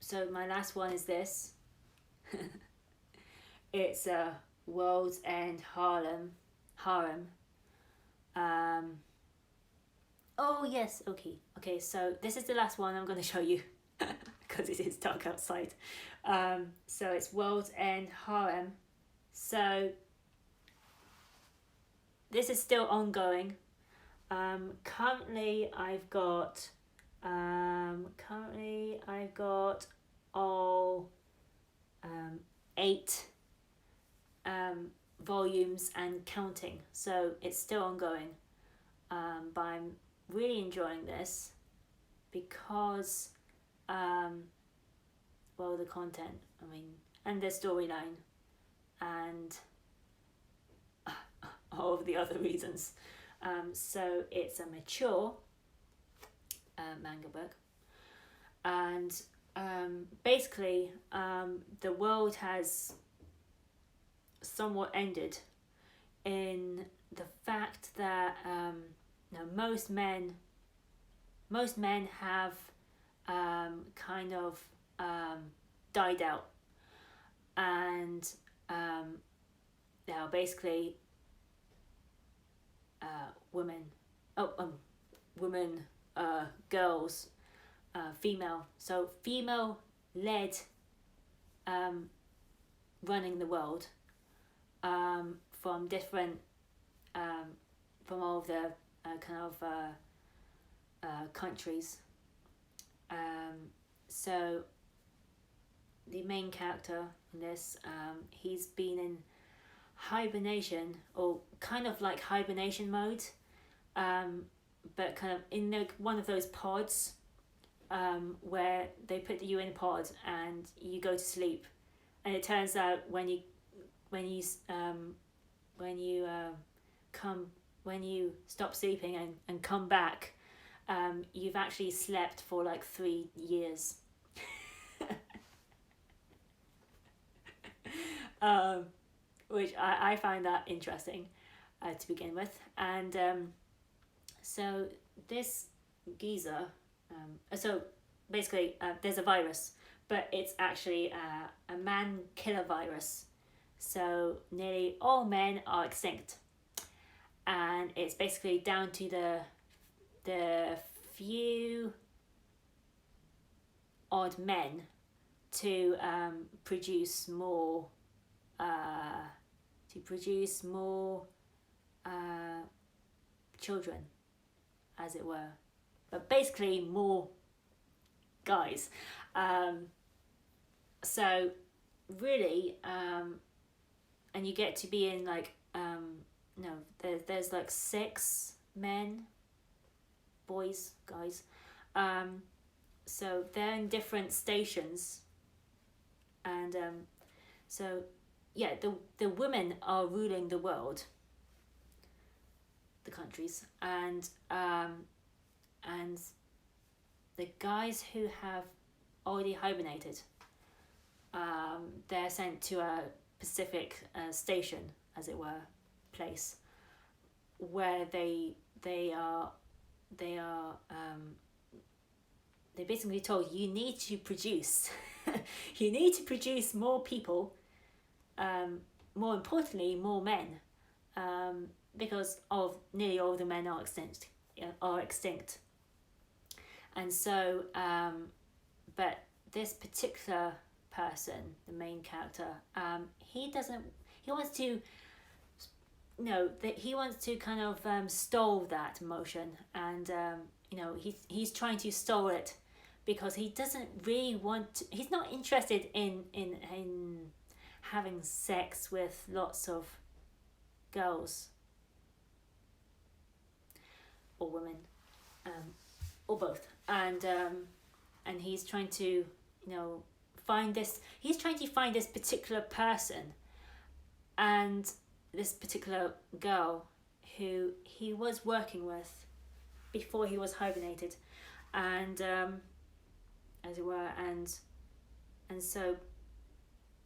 So my last one is this. It's a World's End Harem. Um, oh yes, okay. So this is the last one I'm gonna show you because it is dark outside. So it's World's End Harem. So this is still ongoing. Currently I've got all 8 volumes and counting. So it's still ongoing. But I'm really enjoying this because, well, the content, and the storyline, and all of the other reasons. So it's a mature manga book, and basically, the world has somewhat ended in the fact that most men have kind of died out, and now basically women, girls, female led running the world, from different from all of the countries. So the main character in this, he's been in hibernation, or kind of like hibernation mode, but kind of in one of those pods, where they put you in a pod and you go to sleep, and it turns out when you stop sleeping and come back, you've actually slept for like 3 years. Which I find that interesting to begin with. And so this geezer, so basically there's a virus, but it's actually a man killer virus. So nearly all men are extinct, and it's basically down to the few odd men to produce more children, as it were, but basically more guys. So really, and you get to be in like there's like 6 men, boys, guys. So they're in different stations, and so yeah, the women are ruling the world, the countries, and the guys who have already hibernated, they're sent to a specific station, as it were, place, where they basically told, you need to produce you need to produce more people, more importantly more men, because of nearly all the men are extinct. And so but this particular person, the main character, he wants to kind of stall that emotion, and he's trying to stall it because he doesn't really he's not interested in having sex with lots of girls or women, or both, and he's trying to find this particular person, and this particular girl who he was working with before he was hibernated, and as it were, and so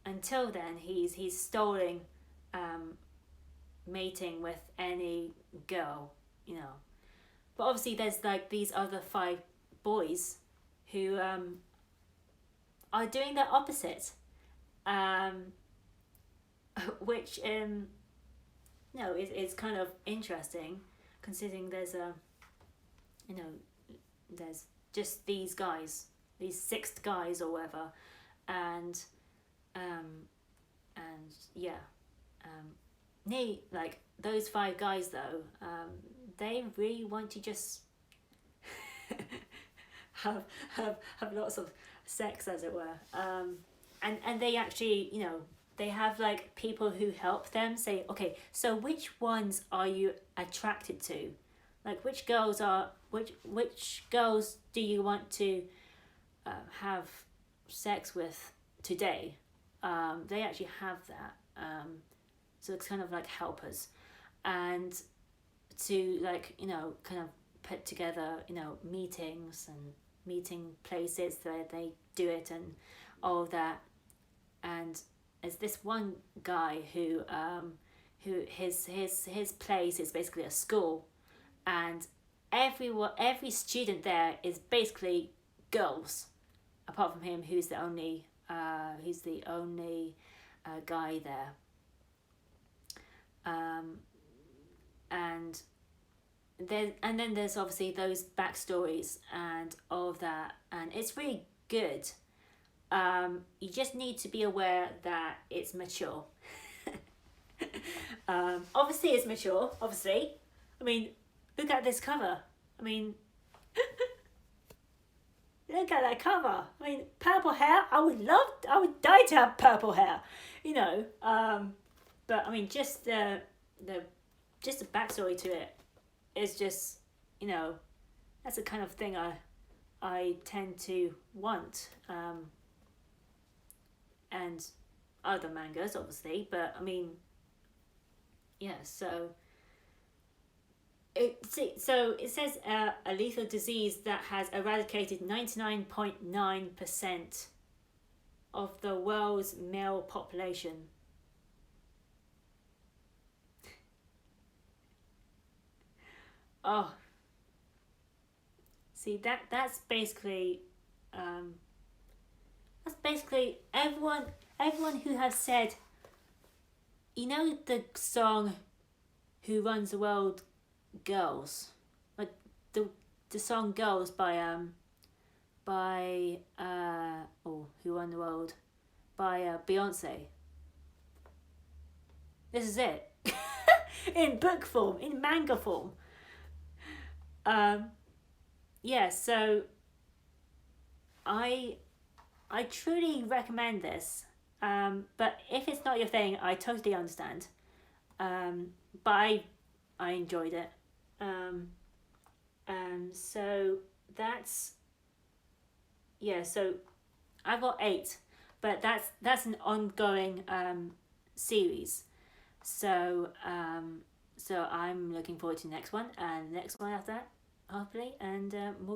until then he's stalling mating with any girl, but obviously there's like these other 5 boys who are doing the opposite, um, which no is kind of interesting, considering there's a you know there's just these guys, these six guys or whatever, and um, and yeah, um, like those five guys though, they really want to just have have lots of sex, as it were, and they actually, they have like people who help them say, okay, so which ones are you attracted to, like which girls do you want to have sex with today. They actually have that, so it's kind of like helpers, and to like kind of put together meetings and meeting places where they do it and all of that. And there's this one guy who his place is basically a school, and every student there is basically girls, apart from him, who's the only guy there. And then there's obviously those backstories and all of that, and it's really good. You just need to be aware that it's mature. Obviously it's mature, obviously. I mean, look at this cover. I mean, look at that cover. I mean, purple hair. I would die to have purple hair, but I mean, just the backstory to it is just, that's the kind of thing I tend to want, and other mangas obviously, but I mean, yeah. So it says a lethal disease that has eradicated 99.9% of the world's male population. Oh, see, that's basically everyone who has said, the song "Who Runs the World" Girls, like the song "Girls" by Who Run the World by Beyonce. This is it. In book form, in manga form. Yeah, so I truly recommend this. But if it's not your thing, I totally understand. But I enjoyed it. So that's, yeah. So I've got 8, but that's an ongoing series. So so I'm looking forward to the next one and the next one after that, hopefully, and more to